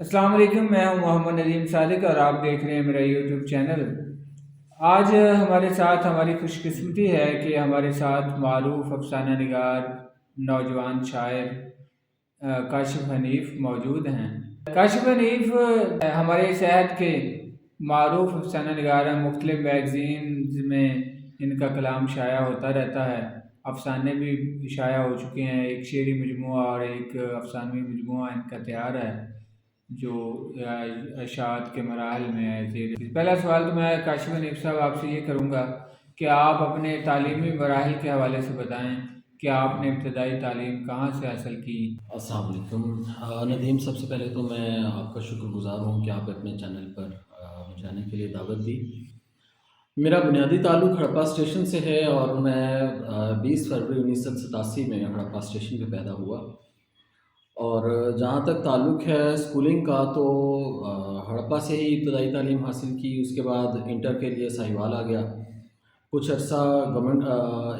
السلام علیکم، میں ہوں محمد ندیم صادق اور آپ دیکھ رہے ہیں میرا یوٹیوب چینل۔ آج ہمارے ساتھ ہماری خوش قسمتی ہے کہ ہمارے ساتھ معروف افسانہ نگار نوجوان شاعر کاشف حنیف موجود ہیں۔ کاشف حنیف ہمارے صحت کے معروف افسانہ نگار ہیں۔ مختلف میگزینز میں ان کا کلام شائع ہوتا رہتا ہے، افسانے بھی شائع ہو چکے ہیں۔ ایک شعری مجموعہ اور ایک افسانوی مجموعہ ان کا تیار ہے جو اشاعت کے مراحل میں ہے۔ پہلا سوال تو میں کاشف حنیف صاحب آپ سے یہ کروں گا کہ آپ اپنے تعلیمی مراحل کے حوالے سے بتائیں کہ آپ نے ابتدائی تعلیم کہاں سے حاصل کی۔ السلام علیکم ندیم، سب سے پہلے تو میں آپ کا شکر گزار ہوں کہ آپ اپنے چینل پر مجھے آنے کے لیے دعوت دی۔ میرا بنیادی تعلق ہڑپا اسٹیشن سے ہے اور میں 20 فروری 1987 میں ہڑپا اسٹیشن پہ پیدا ہوا، اور جہاں تک تعلق ہے اسکولنگ کا تو ہڑپا سے ہی ابتدائی تعلیم حاصل کی۔ اس کے بعد انٹر کے لیے ساہیوال آ گیا، کچھ عرصہ گورنمنٹ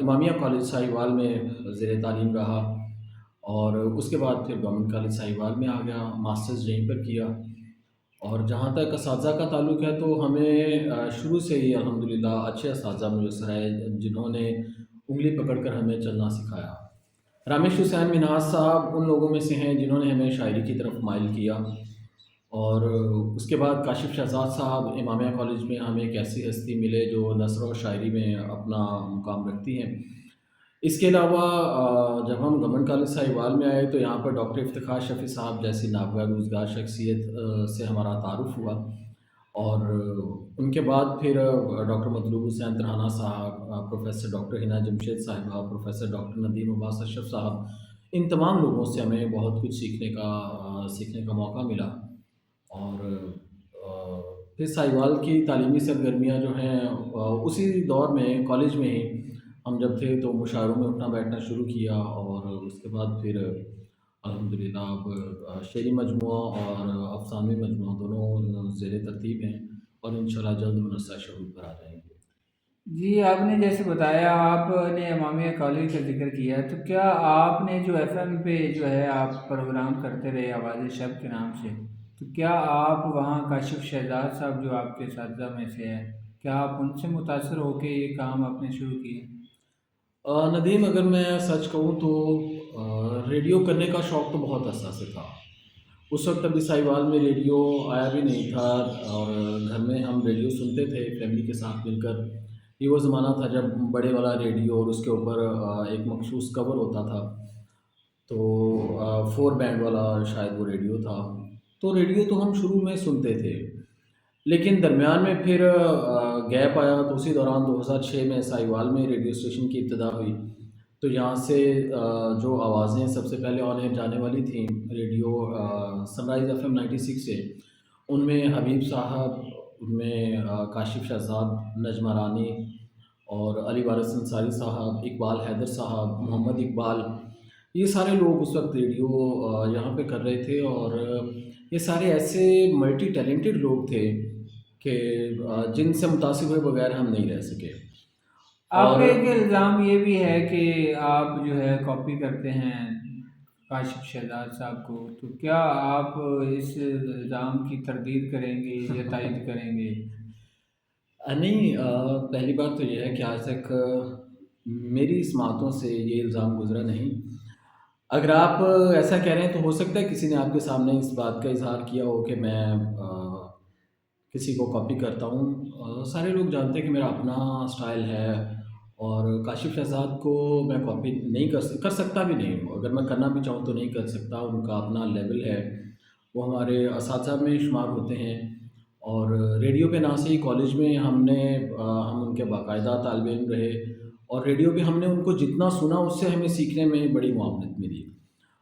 امامیہ کالج ساہیوال میں زیر تعلیم رہا، اور اس کے بعد پھر گورنمنٹ کالج ساہیوال میں آ گیا، ماسٹرز یہیں پر کیا۔ اور جہاں تک اساتذہ کا تعلق ہے تو ہمیں شروع سے ہی الحمدللہ اچھے اساتذہ میسر آئے جنہوں نے انگلی پکڑ کر ہمیں چلنا سکھایا۔ رمیش حسین منہاس صاحب ان لوگوں میں سے ہیں جنہوں نے ہمیں شاعری کی طرف مائل کیا، اور اس کے بعد کاشف شہزاد صاحب امامیہ کالج میں ہمیں ایک ایسی ہستی ملے جو نثر و شاعری میں اپنا مقام رکھتی ہیں۔ اس کے علاوہ جب ہم گورنمنٹ کالج ساہیوال میں آئے تو یہاں پر ڈاکٹر افتخار شفیع صاحب جیسی نابغہ روزگار شخصیت سے ہمارا تعارف ہوا، اور ان کے بعد پھر ڈاکٹر مطلوب حسین ترہانہ صاحب، پروفیسر ڈاکٹر ہنا جمشید صاحبہ، پروفیسر ڈاکٹر ندیم عباس اشرف صاحب، ان تمام لوگوں سے ہمیں بہت کچھ سیکھنے کا موقع ملا۔ اور پھر ساہیوال کی تعلیمی سرگرمیاں جو ہیں اسی دور میں کالج میں ہی ہم جب تھے تو مشاعروں میں اٹھنا بیٹھنا شروع کیا، اور اس کے بعد پھر الحمدللہ اب شعری مجموعہ اور افسانوی مجموعہ دونوں زیر ترتیب ہیں، اور انشاءاللہ جلد منصہ شعور پر آ جائیں گے۔ جی، آپ نے جیسے بتایا آپ نے امامیہ کالج کا ذکر کیا، تو کیا آپ نے جو ایف ایم پہ جو ہے آپ پروگرام کرتے رہے آواز شب کے نام سے، تو کیا آپ وہاں کاشف شہزاد صاحب جو آپ کے اساتذہ میں سے ہیں، کیا آپ ان سے متاثر ہو کے یہ کام آپ نے شروع کیے؟ ندیم، اگر میں سچ کہوں تو ریڈیو کرنے کا شوق تو بہت عرصہ سے تھا۔ اس وقت ابھی ساہیوال میں ریڈیو آیا بھی نہیں تھا، اور گھر میں ہم ریڈیو سنتے تھے فیملی کے ساتھ مل کر۔ یہ وہ زمانہ تھا جب بڑے والا ریڈیو اور اس کے اوپر ایک مخصوص کور ہوتا تھا، تو 4 بینڈ والا شاید وہ ریڈیو تھا۔ تو ریڈیو تو ہم شروع میں سنتے تھے، لیکن درمیان میں پھر گیپ آیا، تو اسی دوران 2006 میں ساہیوال میں ریڈیو اسٹیشن کی ابتدا ہوئی۔ تو یہاں سے جو آوازیں سب سے پہلے آن ایئر جانے والی تھیں ریڈیو سن رائز ایف ایم 96 سے، ان میں حبیب صاحب، ان میں کاشف شہزاد، نجمہ رانی اور علی وارث انصاری صاحب، اقبال حیدر صاحب، محمد اقبال، یہ سارے لوگ اس وقت ریڈیو یہاں پہ کر رہے تھے، اور یہ سارے ایسے ملٹی ٹیلنٹڈ لوگ تھے کہ جن سے متاثر ہوئے بغیر ہم نہیں رہ سکے۔ آپ کا اور ایک الزام یہ بھی ہے کہ آپ جو ہے کاپی کرتے ہیں کاشف شہزاد صاحب کو، تو کیا آپ اس الزام کی تردید کریں گے یا تائید کریں گے؟ نہیں، پہلی بات تو یہ ہے کہ آج تک میری سماعتوں سے یہ الزام گزرا نہیں۔ اگر آپ ایسا کہہ رہے ہیں تو ہو سکتا ہے کسی نے آپ کے سامنے اس بات کا اظہار کیا ہو کہ میں کسی کو کاپی کرتا ہوں۔ سارے لوگ جانتے ہیں کہ میرا اپنا اسٹائل ہے، اور کاشف شہزاد کو میں کاپی نہیں کر سکتا بھی نہیں ہوں۔ اگر میں کرنا بھی چاہوں تو نہیں کر سکتا، ان کا اپنا لیول ہے، وہ ہمارے اساتذہ میں شمار ہوتے ہیں۔ اور ریڈیو پہ نہ سے ہی کالج میں ہم ان کے باقاعدہ طالب علم رہے، اور ریڈیو پہ ہم نے ان کو جتنا سنا اس سے ہمیں سیکھنے میں بڑی معاونت ملی۔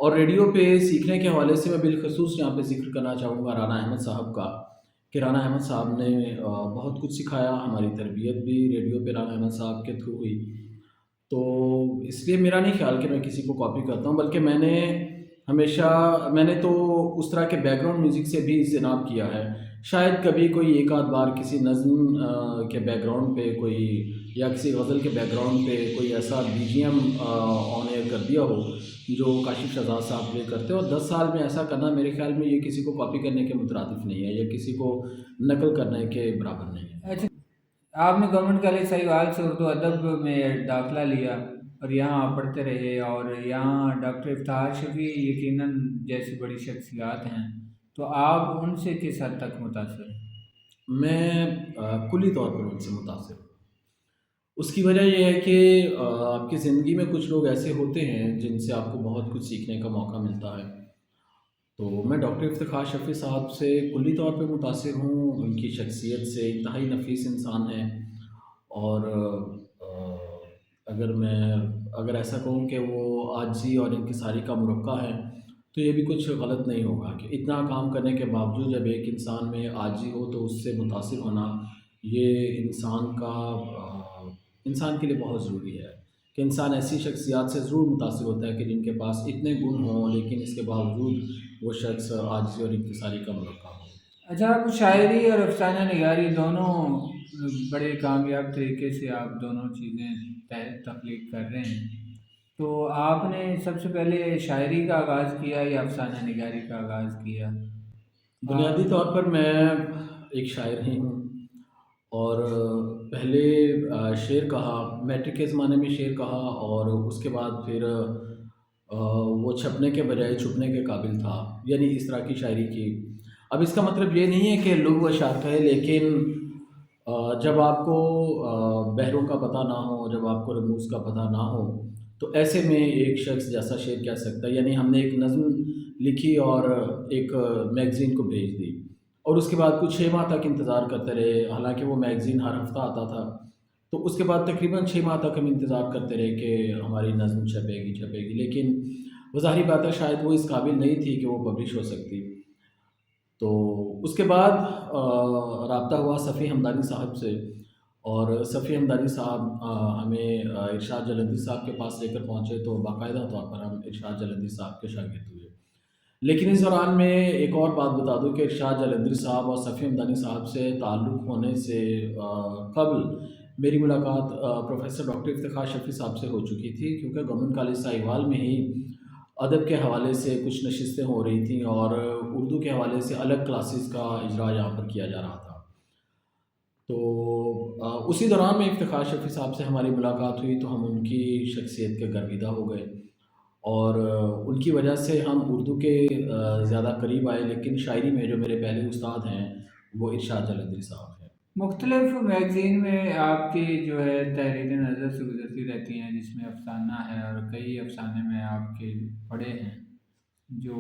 اور ریڈیو پہ سیکھنے کے حوالے سے میں بالخصوص یہاں پہ ذکر کرنا چاہوں گا رانا احمد صاحب کا، کہ رانا احمد صاحب نے بہت کچھ سکھایا۔ ہماری تربیت بھی ریڈیو پہ رانا احمد صاحب کے تھرو ہوئی۔ تو اس لیے میرا نہیں خیال کہ میں کسی کو کاپی کرتا ہوں، بلکہ میں نے تو اس طرح کے بیک گراؤنڈ میوزک سے بھی اجتناب کیا ہے۔ شاید کبھی کوئی ایک آدھ بار کسی نظم کے بیک گراؤنڈ پہ کوئی یا کسی غزل کے بیک گراؤنڈ پہ کوئی ایسا بی جی ایم آن ایئر کر دیا ہو جو کاشف شہزاد صاحب پلے کرتے ہیں، اور 10 سال میں ایسا کرنا میرے خیال میں یہ کسی کو کاپی کرنے کے مترادف نہیں ہے یا کسی کو نقل کرنے کے برابر نہیں ہے۔ اچھا، آپ نے گورنمنٹ کالج سہیوال سے اردو ادب میں داخلہ لیا اور یہاں آپ پڑھتے رہے، اور یہاں ڈاکٹر افتخار شفیع یقیناً جیسی بڑی شخصیات ہیں، تو آپ ان سے کس حد تک متاثر ہیں؟ میں کلی طور پر ان سے متاثر ہوں۔ اس کی وجہ یہ ہے کہ آپ کی زندگی میں کچھ لوگ ایسے ہوتے ہیں جن سے آپ کو بہت کچھ سیکھنے کا موقع ملتا ہے۔ تو میں ڈاکٹر افتخار شفیع صاحب سے کلی طور پہ متاثر ہوں، ان کی شخصیت سے، انتہائی نفیس انسان ہیں، اور اگر ایسا کہوں کہ وہ عاجزی اور انکساری کا مرقع ہے تو یہ بھی کچھ غلط نہیں ہوگا کہ اتنا کام کرنے کے باوجود جب ایک انسان میں عاجزی ہو تو اس سے متاثر ہونا، یہ انسان کے لیے بہت ضروری ہے کہ انسان ایسی شخصیات سے ضرور متاثر ہوتا ہے کہ جن کے پاس اتنے گن ہوں لیکن اس کے باوجود وہ شخص عاجزی اور انکساری کا مرقع ہو۔ اچھا، آپ شاعری اور افسانہ نگاری دونوں بڑے کامیاب طریقے سے آپ دونوں چیزیں تخلیق کر رہے ہیں، تو آپ نے سب سے پہلے شاعری کا آغاز کیا یا افسانہ نگاری کا آغاز کیا؟ بنیادی طور پر میں ایک شاعر ہی ہوں، اور پہلے شعر کہا، میٹرک کے زمانے میں شعر کہا، اور اس کے بعد پھر وہ چھپنے کے بجائے چھپنے کے قابل تھا، یعنی اس طرح کی شاعری کی۔ اب اس کا مطلب یہ نہیں ہے کہ لغو و اشعار کہے، لیکن جب آپ کو بحروں کا پتہ نہ ہو، جب آپ کو رموز کا پتہ نہ ہو، تو ایسے میں ایک شخص جیسا شعر کہہ سکتا ہے۔ یعنی ہم نے ایک نظم لکھی اور ایک میگزین کو بھیج دی، اور اس کے بعد کچھ 6 ماہ تک انتظار کرتے رہے، حالانکہ وہ میگزین ہر ہفتہ آتا تھا۔ تو اس کے بعد تقریباً 6 ماہ تک ہم انتظار کرتے رہے کہ ہماری نظم چھپے گی، لیکن وہ ظاہری بات ہے شاید وہ اس قابل نہیں تھی کہ وہ پبلش ہو سکتی۔ تو اس کے بعد رابطہ ہوا صفی ہمدانی صاحب سے، اور صفی ہمدانی صاحب ہمیں ارشاد جلندی صاحب کے پاس لے کر پہنچے، تو باقاعدہ طور پر ہم ارشاد جلندی صاحب کے شاگرد ہوئے۔ لیکن اس دوران میں ایک اور بات بتا دوں کہ ارشاد جلندری صاحب اور صفی ہمدانی صاحب سے تعلق ہونے سے قبل میری ملاقات پروفیسر ڈاکٹر افتخار شفیع صاحب سے ہو چکی تھی، کیونکہ گورنمنٹ کالج ساہیوال میں ہی ادب کے حوالے سے کچھ نشستیں ہو رہی تھیں، اور اردو کے حوالے سے الگ کلاسز کا اجرا یہاں پر کیا جا رہا تھا۔ تو اسی دوران میں افتخار شفیع صاحب سے ہماری ملاقات ہوئی، تو ہم ان کی شخصیت کے گرویدہ ہو گئے، اور ان کی وجہ سے ہم اردو کے زیادہ قریب آئے۔ لیکن شاعری میں جو میرے پہلے استاد ہیں وہ ارشاد جلندری صاحب ہیں۔ مختلف میگزین میں آپ کی جو ہے تحریریں نظر سے گزرتی رہتی ہیں، جس میں افسانہ ہے، اور کئی افسانے میں آپ کے پڑھے ہیں جو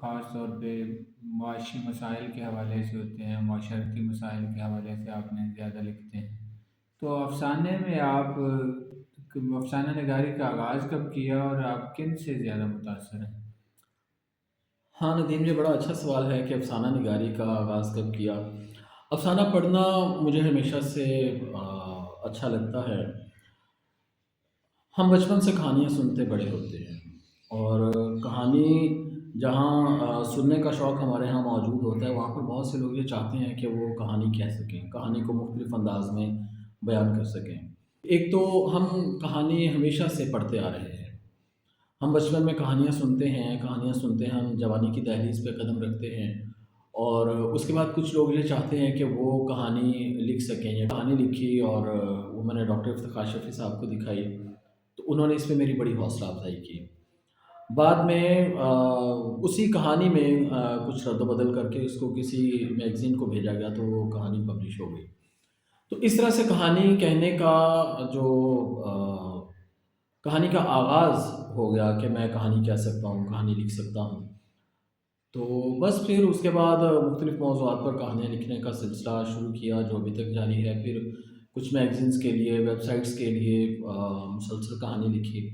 خاص طور پہ معاشی مسائل کے حوالے سے ہوتے ہیں، معاشرتی مسائل کے حوالے سے آپ نے زیادہ لکھتے ہیں، تو افسانے میں آپ افسانہ نگاری کا آغاز کب کیا اور آپ کن سے زیادہ متاثر ہیں؟ ہاں ندیم، یہ بڑا اچھا سوال ہے کہ افسانہ نگاری کا آغاز کب کیا۔ افسانہ پڑھنا مجھے ہمیشہ سے اچھا لگتا ہے۔ ہم بچپن سے کہانیاں سنتے بڑے ہوتے ہیں، اور کہانی جہاں سننے کا شوق ہمارے ہاں موجود ہوتا ہے، وہاں پر بہت سے لوگ یہ چاہتے ہیں کہ وہ کہانی کہہ سکیں، کہانی کو مختلف انداز میں بیان کر سکیں۔ ایک تو ہم کہانی ہمیشہ سے پڑھتے آ رہے ہیں، ہم بچپن میں کہانیاں سنتے ہیں، کہانیاں سنتے ہیں، ہم جوانی کی دہلیز پہ قدم رکھتے ہیں، اور اس کے بعد کچھ لوگ یہ چاہتے ہیں کہ وہ کہانی لکھ سکیں، یا کہانی لکھی اور وہ میں نے ڈاکٹر افتخار شفیع صاحب کو دکھائی، تو انہوں نے اس پہ میری بڑی حوصلہ افزائی کی۔ بعد میں اسی کہانی میں کچھ رد و بدل کر کے اس کو کسی میگزین کو بھیجا گیا، تو وہ کہانی پبلش ہو گئی۔ تو اس طرح سے کہانی کہنے کا جو کہانی کا آغاز ہو گیا کہ میں کہانی کہہ سکتا ہوں، کہانی لکھ سکتا ہوں۔ تو بس پھر اس کے بعد مختلف موضوعات پر کہانیاں لکھنے کا سلسلہ شروع کیا، جو ابھی تک جاری ہے۔ پھر کچھ میگزینس کے لیے، ویب سائٹس کے لیے مسلسل کہانی لکھی،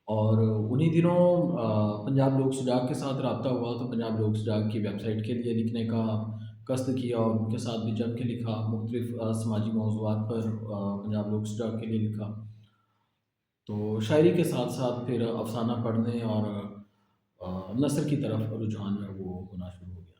اور انہی دنوں پنجاب لوک سجاگ کے ساتھ رابطہ ہوا، تو پنجاب لوک سجاگ کی ویب سائٹ کے لیے لکھنے کا قصد کیا، اور ان کے ساتھ بھی جم کے لکھا، مختلف سماجی موضوعات پر پنجاب لوک سجاگ کے لیے لکھا۔ تو شاعری کے ساتھ ساتھ پھر افسانہ پڑھنے اور نثر کی طرف رجحان جو ہے وہ ہونا شروع ہو گیا۔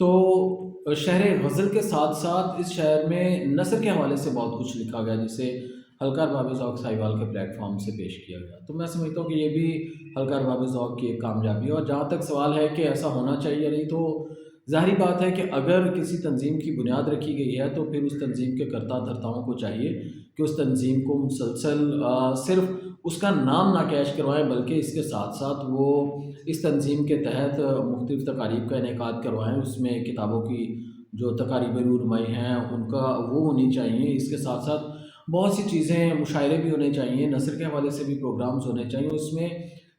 تو شہر غزل کے ساتھ ساتھ اس شہر میں نثر کے حوالے سے بہت کچھ لکھا گیا جسے ہلکا ارباب ذوق ساہیوال کے پلیٹ فارم سے پیش کیا گیا. تو میں سمجھتا ہوں کہ یہ بھی ہلکا ارباب ذوق کی ایک کامیابی ہے. اور جہاں تک سوال ہے کہ ایسا ہونا چاہیے یا نہیں، تو ظاہری بات ہے کہ اگر کسی تنظیم کی بنیاد رکھی گئی ہے تو پھر اس تنظیم کے کرتا دھرتاؤں کو چاہیے کہ اس تنظیم کو مسلسل صرف اس کا نام نہ کیش کروائیں، بلکہ اس کے ساتھ ساتھ وہ اس تنظیم کے تحت مختلف تقاریب کا انعقاد کروائیں. اس میں کتابوں کی جو تقاریب رونمائی ہیں ان کا وہ ہونی چاہیے. اس کے ساتھ ساتھ بہت سی چیزیں، مشاعرے بھی ہونے چاہیے، نثر کے حوالے سے بھی پروگرامز ہونے چاہیے. اس میں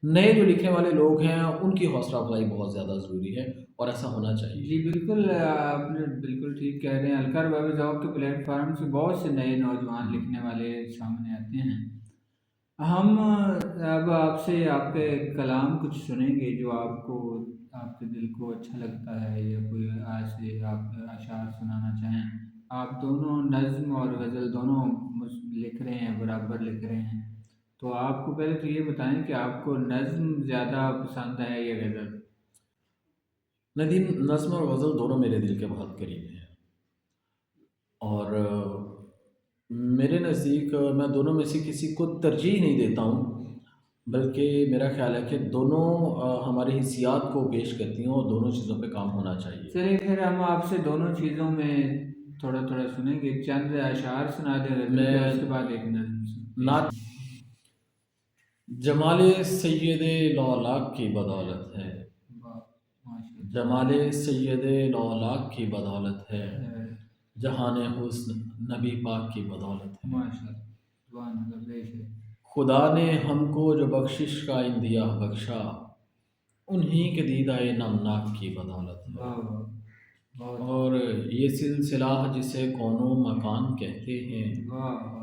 نئے جو لکھنے والے لوگ ہیں ان کی حوصلہ افزائی بہت زیادہ ضروری ہے اور ایسا ہونا چاہیے. جی بالکل، آپ نے بالکل ٹھیک کہہ رہے ہیں. ہلکا ارباب ذوق کے پلیٹ فارم سے بہت سے نئے نوجوان لکھنے والے سامنے آتے ہیں. ہم اب آپ سے آپ کے کلام کچھ سنیں گے جو آپ کے دل کو اچھا لگتا ہے، یا کوئی آج سے آپ اشعار سنانا چاہیں. آپ دونوں نظم اور غزل دونوں لکھ رہے ہیں، برابر لکھ رہے ہیں. تو آپ کو پہلے تو یہ بتائیں کہ آپ کو نظم زیادہ پسند ہے یا غزل؟ ندیم، نظم اور غزل دونوں میرے دل کے بہت قریب ہیں، اور میرے نزدیک میں دونوں میں سے کسی کو ترجیح نہیں دیتا ہوں، بلکہ میرا خیال ہے کہ دونوں ہماری حیثیات کو پیش کرتی ہیں اور دونوں چیزوں پہ کام ہونا چاہیے. چلیے پھر ہم آپ سے دونوں چیزوں میں تھوڑا تھوڑا سنیں گے. چند اشعار سنا دیں غزل کے، میں اس کے بعد ایک نظم نعت جمال سید لولاک کی بدولت ہے، ماشاء جمال سید لولاک کی بدولت ہے، اللہ، جہان حسن نبی پاک کی بدولت ہے. ماشاء اللہ، سبحان اللہ، بے شک. خدا نے ہم کو جو بخشش کا عندیہ بخشا، انہی کے دیدہ نمناک کی بدولت ہے. واہ واہ، بہت اور یہ سلسلہ جسے کون و مکان کہتے ہیں، واہ واہ،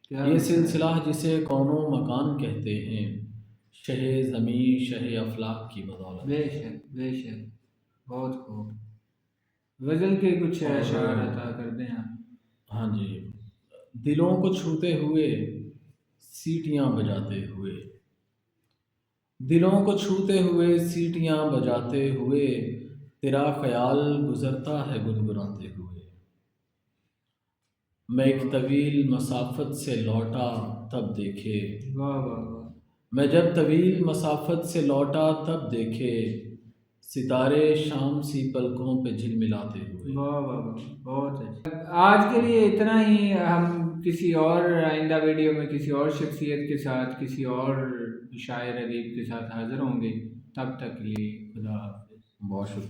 کیا یہ سلسلہ جسے کون و مکان کہتے ہیں، شہ زمیں شہ افلاک کی بدولت. بے شک بے شک، بہت خوب. غزل کے کچھ اشعار عطا کر دیں آپ. ہاں جی. دلوں کو چھوتے ہوئے سیٹیاں بجاتے ہوئے، دلوں کو چھوتے ہوئے سیٹیاں بجاتے ہوئے، تیرا خیال گزرتا ہے گنگناتے ہوئے. میں ایک طویل مسافت سے لوٹا تب دیکھے، واہ واہ واہ، میں جب طویل مسافت سے لوٹا تب دیکھے، ستارے شام سی پلکوں پہ جھلملاتے ہوئے. واہ واہ واہ، بہت اچھا. آج کے لیے اتنا ہی. ہم کسی اور آئندہ ویڈیو میں کسی اور شخصیت کے ساتھ، کسی اور شاعر ادیب کے ساتھ حاضر ہوں گے. تب تک کے لیے خدا حافظ. بہت شکریہ.